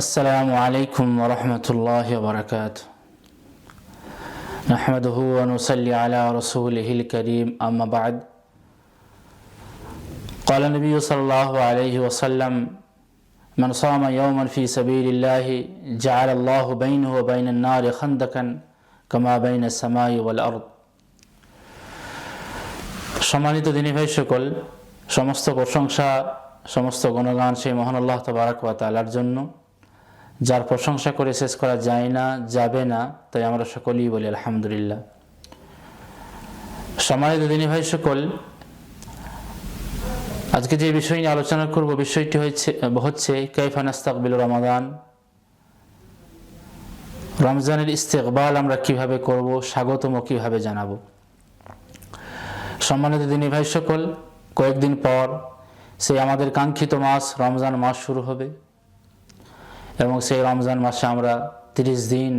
السلام عليكم ورحمة الله وبركاته. نحمده ونصلي على رسوله الكريم، أما بعد. قال النبي صلى الله عليه وسلم: من صام يوما في سبيل الله جعل الله بينه وبين النار خندقا كما بين السماء والأرض. সম্মানিত দিনী ভাই সকল, সমস্ত প্রশংসা সমস্ত গুণগান সেই মহান আল্লাহ তাবারক ওয়া তাআলার জন্য, যার প্রশংসা করে শেষ করা যায় না, যাবে না, তাই আমরা সকলেই বলি আলহামদুলিল্লাহ। সম্মানিত দিনী ভাই সকল, আজকে যে বিষয় নিয়ে আলোচনা করব, বিষয়টি হচ্ছে কাইফা নাস্তাকবিলু রমাদান। রমজানের ইস্তেকবাল আমরা কিভাবে করব, স্বাগতম কিভাবে জানাবো। সম্মানিত দিনী ভাই সকল, কয়েকদিন পর সেই আমাদের কাঙ্ক্ষিত মাস রমজান মাস শুরু হবে এবং সেই রমজান মাসে আমরা 30 দিন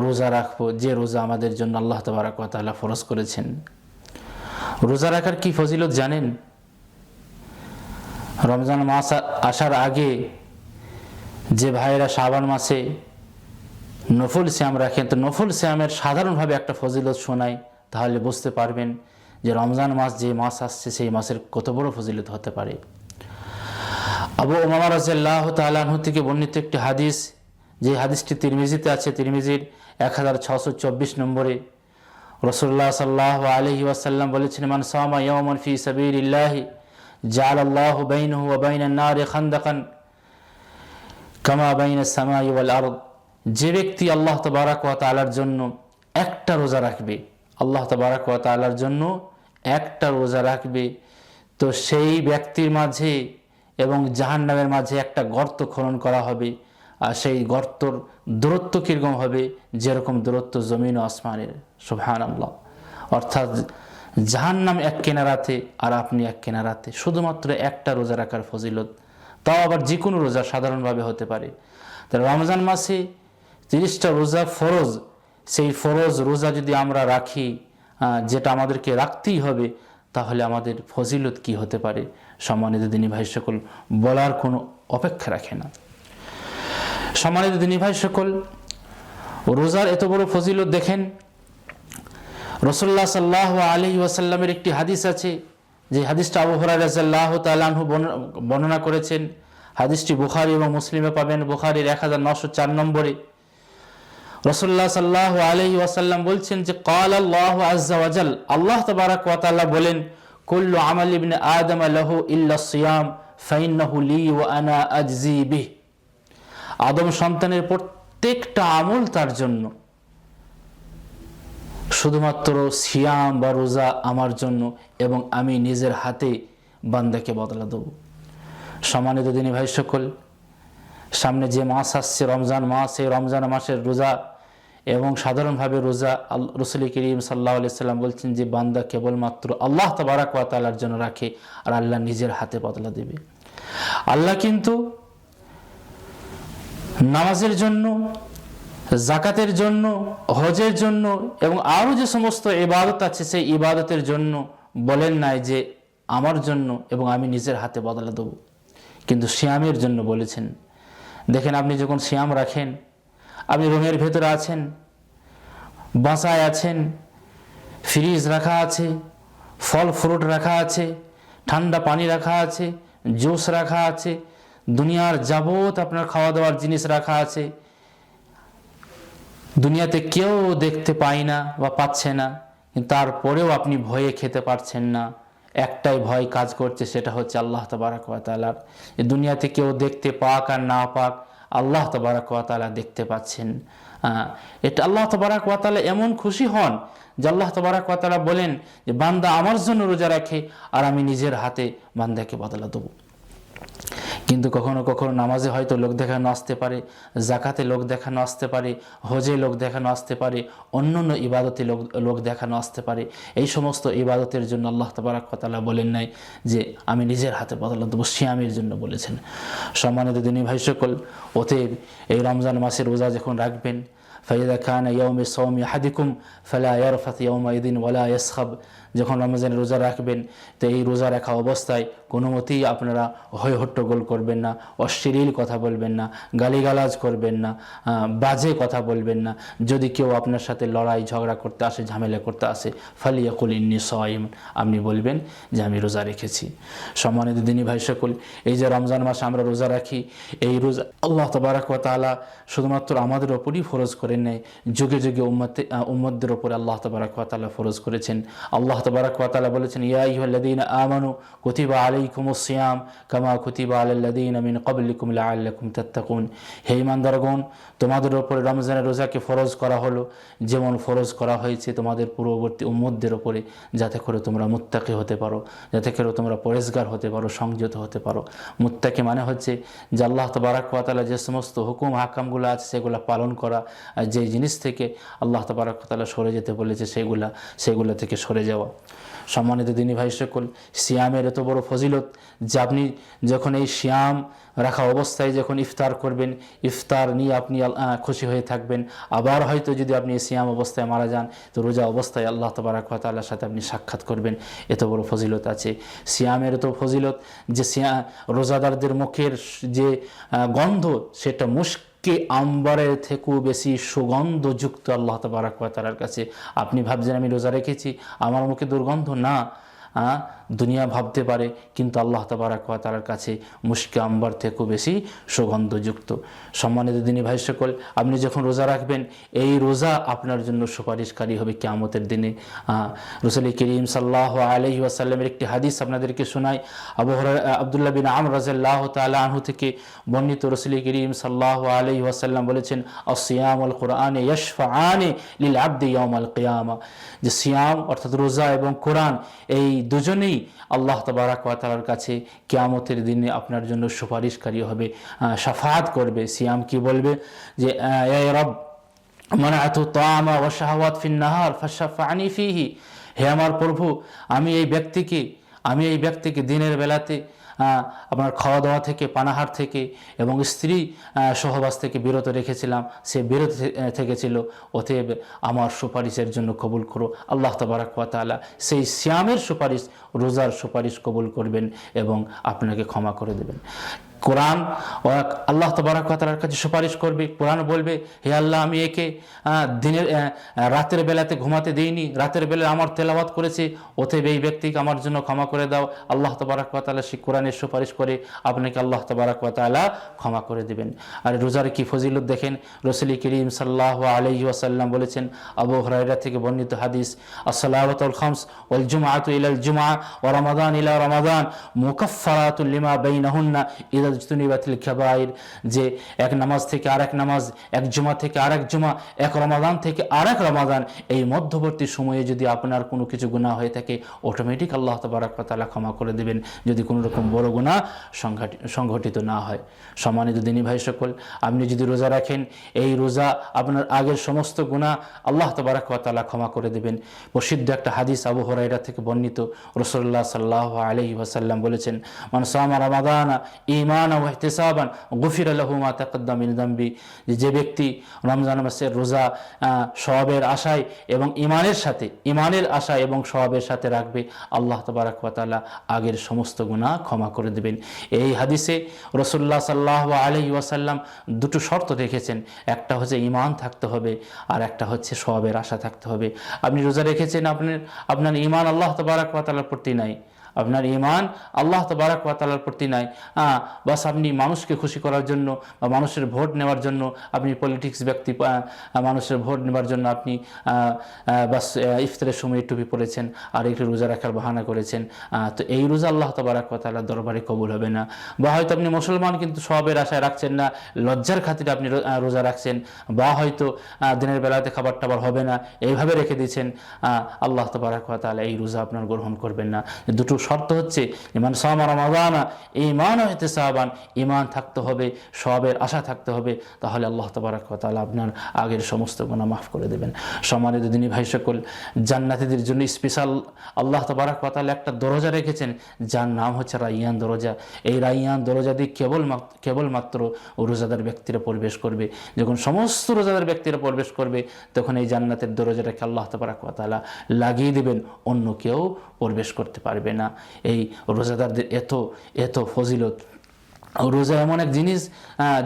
রোজা রাখবো, যে রোজা আমাদের জন্য আল্লাহ তাবারক ওয়া তাআলা ফরজ করেছেন। রোজা রাখার কি ফজিলত জানেন? রমজান মাস আসার আগে যে ভাইয়েরা শাবান মাসে নফল সিয়াম রাখেন, তো নফল সিয়ামের সাধারণভাবে একটা ফজিলত শোনাই, তাহলে বুঝতে পারবেন যে রমজান মাস যে মাস আসছে সেই মাসের কত বড় ফজিলত হতে পারে। আবু উমামা রাদিয়াল্লাহু তাআলা আনহু থেকে বর্ণিত একটি হাদিস, যে হাদিসটি তিরমিজিতে আছে, তিরমিজির 1624 নম্বরে রাসূলুল্লাহ সাল্লাল্লাহু আলাইহি ওয়াসাল্লাম বলেছেন: মান সামা ইয়াওমান ফি সাবিলিল্লাহি জাআলাল্লাহু বাইনাহু ওয়া বাইনান নারি খান্দাকান কামা বাইনাস সামাই ওয়াল আরদ। যে ব্যক্তি আল্লাহ তাবারক ওয়া তাআলার জন্য একটা রোজা রাখবে, আল্লাহ তাবারক ওয়া তাআলার জন্য একটা রোজা রাখবে, তো সেই ব্যক্তির মাঝে এবং জাহান্নামের মাঝে একটা গর্ত খনন করা হবে, আর সেই গর্তর দূরত্ব কীরকম হবে? যেরকম দূরত্ব জমিন ও আসমানের। সুবহানাল্লাহ। অর্থাৎ জাহান্নাম এক কিনারাতে আর আপনি এক কিনারাতে, শুধুমাত্র একটা রোজা রাখার ফজিলত, তাও আবার যে কোনো রোজা সাধারণভাবে হতে পারে। তাই রমজান মাসে 30টা রোজা ফরজ, সেই ফরজ রোজা যদি আমরা রাখি, যেটা আমাদেরকে রাখতেই হবে, তাহলে আমাদের ফজিলত কি হতে পারে? সম্মানিত দিনী ভাই সকল, বলার কোনো অপেক্ষা রাখে না। সম্মানিত দিনী ভাই সকল, রোজার এত বড় ফজিলত দেখেন, রাসূলুল্লাহ সাল্লাল্লাহু আলাইহি ওয়াসাল্লামের একটি হাদিস আছে, যে হাদিসটা আবু হুরায়রা রাদিয়াল্লাহু তাআলা আনহু বর্ণনা করেছেন। হাদিসটি বুখারী এবং মুসলিমে পাবেন, বুখারীর 1904 নম্বরে রাসূলুল্লাহ সাল্লাল্লাহু আলাইহি ওয়াসাল্লাম বলছেন যে ক্বালা আল্লাহু আযজা ওয়া জাল, আল্লাহ তাবারক ওয়া তাআলা বলেন: কুল্লু আমাল ইবনে আদম লাহু ইল্লা সিয়াম ফাইন্নাহু লি ওয়া আনা আজজি বিহ। আদম সন্তানের প্রত্যেকটা আমল তার জন্য, শুধুমাত্র সিয়াম বা রোজা আমার জন্য, এবং আমি নিজের হাতে বান্দাকে বদলা দেব। সম্মানিত দিনী ভাই সকল, সামনে যে মাস আসছে রমজান মাস, এই রমজান মাসের রোজা এবং সাধারণভাবে রোজা রাসূল করিম সাল্লাল্লাহু আলাইহি সাল্লাম বলছেন যে বান্দা কেবলমাত্র আল্লাহ তাবারক ওয়া তাআলার জন্য রাখে, আর আল্লাহ নিজের হাতে বদলা দেবে। আল্লাহ কিন্তু নামাজের জন্য, যাকাতের জন্য, হজের জন্য এবং আরও যে সমস্ত ইবাদত আছে, সেই ইবাদতের জন্য বলেন নাই যে আমার জন্য এবং আমি নিজের হাতে বদলা দেব, কিন্তু সিয়ামের জন্য বলেছেন। দেখেন, আপনি যখন সিয়াম রাখেন, আপনি রুমের ভেতরে আছেন, বাসায় আছেন, ফ্রিজ রাখা আছে, ফল ফ্রুট রাখা আছে, ঠান্ডা পানি রাখা আছে, জুস রাখা আছে, দুনিয়ার যাবত আপনার খাওয়া দাওয়ার জিনিস রাখা আছে। দুনিয়াতে কেউ দেখতে পায় না বা পাচ্ছে না, কিন্তু তারপরেও আপনি ভয়ে খেতে পারছেন না। একটাই ভয় কাজ করছে, সেটা হচ্ছে আল্লাহ তাবারক ওয়া তাআলার। দুনিয়াতে কেউ দেখতে পাক আর না পাক, আল্লাহ তাবারক ওয়া তাআলা দেখতে পাচ্ছেন। এটা আল্লাহ তাবারক ওয়া তাআলা এমন খুশি হন যে আল্লাহ তাবারক ওয়া তাআলা বলেন যে বান্দা আমার জন্য রোজা রাখে আর আমি নিজের হাতে বান্দাকে বদলা দেব। কিন্তু কখনো কখনো নামাজে হয়তো লোক দেখানো আসতে পারে, যাকাতে লোক দেখানো আসতে পারে, হজে লোক দেখানো আসতে পারে, অন্যান্য ইবাদতে লোক দেখানো আসতে পারে। এই সমস্ত ইবাদতের জন্য আল্লাহ তাবারক ওয়া তাআলা বলেন নাই যে আমি নিজের হাতে বদলা দেবো, সিয়ামের জন্য বলেছেন। সম্মানিত দিনী ভাই সকল, অতএব এই রমজান মাসের রোজা যখন রাখবেন, ফাইদা খান ইয়াউমে সাওমি আহাদিকুম ফালা ইয়ারফাত ইয়াউমাইদিন ওয়ালা ইয়াসখাব, যখন রমজানের রোজা রাখবেন, তো এই রোজা রাখা অবস্থায় কোনো মতেই আপনারা হৈ হট্টগোল করবেন না, অশ্লীল কথা বলবেন না, গালিগালাজ করবেন না, বাজে কথা বলবেন না। যদি কেউ আপনার সাথে লড়াই ঝগড়া করতে আসে, ঝামেলা করতে আসে, ফালিয়াকুল ইন্নী সাইম, আপনি বলবেন যে আমি রোজা রেখেছি। সম্মানিত দিনী ভাই সকল, এই যে রমজান মাসে আমরা রোজা রাখি, এই রোজা আল্লাহ তাবারাক ওয়া তাআলা শুধুমাত্র আমাদের ওপরই ফরজ করেন নাই, যুগে যুগে উম্মতদের ওপরে আল্লাহ তাবারাক ওয়া তাআলা ফরজ করেছেন। আল্লাহ তাবারাক ওয়া তাআলা বলেছেন, ইয়া আইয়ুহাল্লাযীনা আমানু কুতিবা আলাইকুমুস সিয়াম কামা কুতিবা আলাল্লাযীনা মিন ক্বাবলিকুম লাআল্লাকুম তাত্তাকুন। হে ঈমানদারগণ, তোমাদের ওপরে রমজানের রোজাকে ফরজ করা হলো যেমন ফরজ করা হয়েছে তোমাদের পূর্ববর্তী উম্মতদের ওপরে, যাতে করে তোমরা মুত্তাকি হতে পারো, যাতে করে তোমরা পরেজগার হতে পারো, সংযত হতে পারো। মুত্তাকি মানে হচ্ছে যে আল্লাহ তাবারাক ওয়া তাআলা যে সমস্ত হুকুম হাকামগুলো আছে সেগুলো পালন করা, আর যে জিনিস থেকে আল্লাহ তাবারাক ওয়া তাআলা সরে যেতে বলেছে সেগুলা থেকে সরে যাওয়া। সম্মানিত দিনী ভাই সকল, সিয়ামের এত বড় ফজিলত যে আপনি যখন এই সিয়াম রাখা অবস্থায় যখন ইফতার করবেন, ইফতার নিয়ে আপনি খুশি হয়ে থাকবেন। আবার হয়তো যদি আপনি সিয়াম অবস্থায় মারা যান, তো রোজা অবস্থায় আল্লাহ তাবারাক ওয়া তাআলার সাথে আপনি সাক্ষাৎ করবেন। এত বড় ফজিলত আছে সিয়ামের। এত ফজিলত যে রোজাদারদের মুখের যে গন্ধ, সেটা মুশকে আম্বারের থেকেও বেশি সুগন্ধযুক্ত আল্লাহ তাবারাক ওয়া তাআলার কাছে। আপনি ভাবছেন আমি রোজা রেখেছি, আমার মুখে দুর্গন্ধ, না, দুনিয়া ভাবতে পারে, কিন্তু আল্লাহ তাবারাক ওয়া তাআলার কাছে মুশকে আম্বার থেকেও বেশি সুগন্ধযুক্ত। সম্মানিত দিনী ভাই সকল, আপনি যখন রোজা রাখবেন, এই রোজা আপনার জন্য সুপারিশকারী হবে কিয়ামতের দিনে। রাসূল করিম সাল্লাল্লাহু আলাইহি ওয়াসাল্লামের একটি হাদিস আপনাদেরকে শোনাই। আব্দুল্লাহ বিন আমর রাদিয়াল্লাহু তাআলা আনহু থেকে বর্ণিত, রাসূল করিম সাল্লাল্লাহু আলাইহি ওয়াসাল্লাম বলেছেন, আস-সিয়াম ওয়াল কুরআন ইয়াশফাআনি লিল আবদি ইয়াউমাল কিয়ামা। যে সিয়াম অর্থাৎ রোজা এবং কোরআন, এই দুজনেই আল্লাহ তাবারাক ওয়া তাআলার কাছে কিয়ামতের দিনে আপনার জন্য সুপারিশকারী হবে, শাফাআত করবে। সিয়াম কি বলবে যে ইয়া রব মানাতু তাআমা ওয়া শাহাওয়াত ফিন নাহার ফাশফা'নি ফিহি, হে আমার প্রভু, আমি এই ব্যক্তিকে দিনের বেলাতে আপনার খাওয়া দাওয়া থেকে, পানাহার থেকে এবং স্ত্রী সহবাস থেকে বিরত রেখেছিলাম, সে বিরত থেকেছিল, অতএব আমার সুপারিশের জন্য কবুল করো। আল্লাহ তাবারাক ওয়া তাআলা সেই সিয়ামের সুপারিশ, রোজার সুপারিশ কবুল করবেন এবং আপনাকে ক্ষমা করে দেবেন। কোরআন আল্লাহ তাবারাক ওয়া তাআলার কাছে সুপারিশ করবে। কোরআন বলবে, হে আল্লাহ, আমি একে রাতের বেলাতে ঘুমাতে দেইনি, রাতের বেলায় আমার তেলাওয়াত করেছে, অতএব এই ব্যক্তিকে আমার জন্য ক্ষমা করে দাও। আল্লাহ তাবারাক ওয়া তাআলা সেই কোরআনের সুপারিশ করে আপনাকে আল্লাহ তাবারাক ওয়া তাআলা ক্ষমা করে দেবেন। আর রোজার কি ফজিলত দেখেন, রাসূল করিম সাল্লাল্লাহু আলাইহি ওয়াসাল্লাম বলেছেন, আবু হুরায়রা থেকে বর্ণিত হাদিস, as-সালাওয়াতুল খামস ওয়াল জুমআতু ইলাল জুমআ ওয়া রমাদান ইলা রমাদান মুকাফফারাতুল লিমা বাইনাহুন্না ইযা ইজতুনিবাতিল কাবাইর। যে এক নামাজ থেকে আরেক নামাজ, এক জুমা থেকে আরেক জুমা, এক রমাদান থেকে আরেক রমাদান, এই মধ্যবর্তী সময়ে যদি আপনার কোনো কিছু গুনাহ হয়ে থাকে, অটোমেটিক আল্লাহ তাবারাক ওয়া তাআলা ক্ষমা করে দেবেন, যদি কোনো রকম বড় গুনাহ সংঘটিত না হয়। সম্মানিত দিনী ভাই সকল, আপনি যদি রোজা রাখেন, এই রোজা আপনার আগের সমস্ত গুনাহ আল্লাহ তাবারাক ওয়া তাআলা ক্ষমা করে দেবেন। প্রসিদ্ধ একটা হাদিস আবু হুরায়রা থেকে বর্ণিত, রাসূলুল্লাহ সাল্লাল্লাহু আলাইহি ওয়াসাল্লাম বলেছেন, মান সামা রমাদানা ঈমানান ওয়া ইহতিসাবান গুফিরা লাহু মা তাকাদ্দামা মিন যামবি। যে ব্যক্তি রমজান মাসের রোজা সওয়াবের আশায় এবং ঈমানের আশায় এবং সওয়াবের সাথে রাখবে, আল্লাহ তাবারাক ওয়া তাআলা আগের সমস্ত গুনাহ ক্ষমা করে দেবেন। এই হাদিসে রাসূলুল্লাহ সাল্লাল্লাহু আলাইহি ওয়াসাল্লাম দুটো শর্ত রেখেছেন, একটা হচ্ছে ঈমান থাকতে হবে, আর একটা হচ্ছে সওয়াবের আশা থাকতে হবে। আপনি রোজা রেখেছেন, আপনার ঈমান আল্লাহ তাবারাক ওয়া তাআলার প্রতি নাই, আপনার ঈমান আল্লাহ তাবারাক ওয়া তাআলার প্রতি নাই, বাস আপনি মানুষকে খুশি করার জন্য বা মানুষের ভোট নেওয়ার জন্য, আপনি পলিটিক্স ব্যক্তি, মানুষের ভোট নেওয়ার জন্য আপনি বাস ইফতারের সময় টুপি পরেছেন আর একটু রোজা রাখার বাহানা করেছেন, তো এই রোজা আল্লাহ তাবারাক ওয়া তাআলার দরবারে কবুল হবে না। বা হয়তো আপনি মুসলমান কিন্তু সওয়াবের আশায় রাখছেন না, লজ্জার খাতিরে আপনি রোজা রাখছেন, বা হয়তো দিনের বেলাতে খাবার টাবার হবে না, এইভাবে রেখে দিয়েছেন, আল্লাহ তাবারাক ওয়া তাআলা এই রোজা আপনার গ্রহণ করবেন না। দুটো শর্ত হচ্ছে ইমান সামা রমাদানা ঈমান ও ইহতিসাবান, ঈমান থাকতে হবে, সওয়াবের আশা থাকতে হবে, তাহলে আল্লাহ তাবারক ওয়া তাআলা আপনার আগের সমস্ত গুনাহ মাফ করে দেবেন। সম্মানিত দিনী ভাই সকল, জান্নাতীদের জন্য স্পেশাল আল্লাহ তাবারক ওয়া তাআলা একটা দরজা রেখেছেন, যার নাম হচ্ছে রাইয়ান দরজা। এই রাইয়ান দরজা দিয়ে কেবলমাত্র রোজাদার ব্যক্তিরা প্রবেশ করবে। যখন সমস্ত রোজাদার ব্যক্তিরা প্রবেশ করবে, তখন এই জান্নাতের দরজাটাকে আল্লাহ তাবারক ওয়া তাআলা লাগিয়ে দেবেন, অন্য কেউ প্রবেশ করতে পারবে না। এই রোজাদারদের এত ফজিলত। রোজা এমন এক জিনিস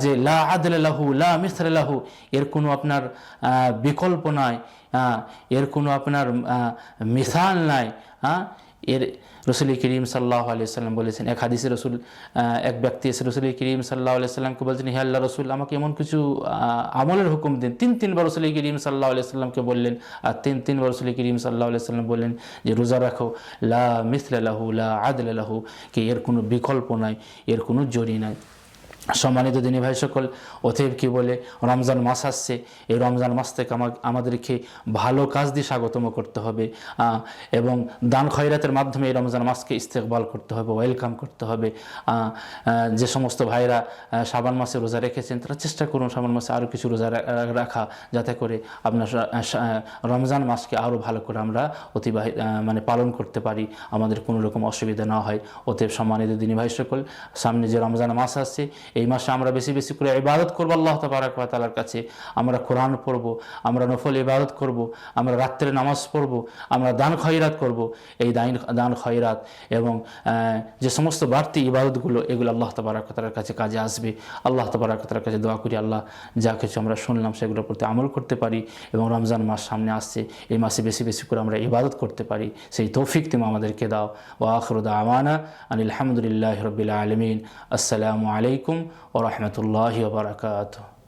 যে লা আদলা লাহু লা মিসলা লাহু, এর কোনো আপনার বিকল্প নাই, এর কোনো আপনার মিসাল নাই। এর রসুল করিম সাল্লাল্লাহু আলাইহি ওয়াসাল্লাম বলেছেন, এক হাদিসে এক ব্যক্তি এসে রসুল করিম সাল্লাল্লাহু আলাইহি ওয়াসাল্লামকে বলছেন, হে আল্লাহ রসুল, আমাকে এমন কিছু আমলের হুকুম দিন। তিনবার রসুল করিম সাল্লাল্লাহু আলাইহি ওয়াসাল্লামকে বললেন, আর তিনবার রসুল করিম সাল্লাল্লাহু আলাইহি ওয়াসাল্লাম বললেন যে রোজা রাখো, লা মিসলা লাহু লা আদলা লাহু, কি এর কোনো বিকল্প নাই, এর কোনো জড়ি নাই। সম্মানিত দিনী ভাই সকল, অতএব কি বলে, রমজান মাস আসছে, এই রমজান মাস থেকে আমাদেরকে ভালো কাজ দিয়ে স্বাগতম করতে হবে, এবং দান খয়রাতের মাধ্যমে এই রমজান মাসকে ইস্তেকবাল করতে হবে, ওয়েলকাম করতে হবে। যে সমস্ত ভাইরা শাবান মাসে রোজা রেখেছেন, তারা চেষ্টা করুন শাবান মাসে আরও কিছু রোজা রাখা, যাতে করে আপনার রমজান মাসকে আরও ভালো করে আমরা পালন করতে পারি, আমাদের কোনো রকম অসুবিধা না হয়। অতএব সম্মানিত দিনী ভাই সকল, সামনে যে রমজান মাস আসছে, এই মাসে আমরা বেশি বেশি করে ইবাদত করবো আল্লাহ তাবারক ওয়া তাআলার কাছে। আমরা কোরআন পড়ব, আমরা নফল ইবাদত করব, আমরা রাত্রে নামাজ পড়ব, আমরা দান খয়রাত করব। এই দান খয়রাত এবং যে সমস্ত বাড়তি ইবাদতগুলো, এগুলো আল্লাহ তাবারক ওয়া তাআলার কাছে কাজে আসবে। আল্লাহ তাবারক ওয়া তাআলার কাছে দোয়া করি, আল্লাহ যা কিছু আমরা শুনলাম সেগুলোর প্রতি আমল করতে পারি, এবং রমজান মাস সামনে আসছে, এই মাসে বেশি বেশি করে আমরা ইবাদত করতে পারি, সেই তৌফিক তুমি আমাদেরকে দাও। ওয়া আখিরু দাওয়ানা আনিল হামদুলিল্লাহি রাব্বিল আলামিন। আসসালামু আলাইকুম ওয়া রাহমাতুল্লাহি ওয়া বারাকাতুহু।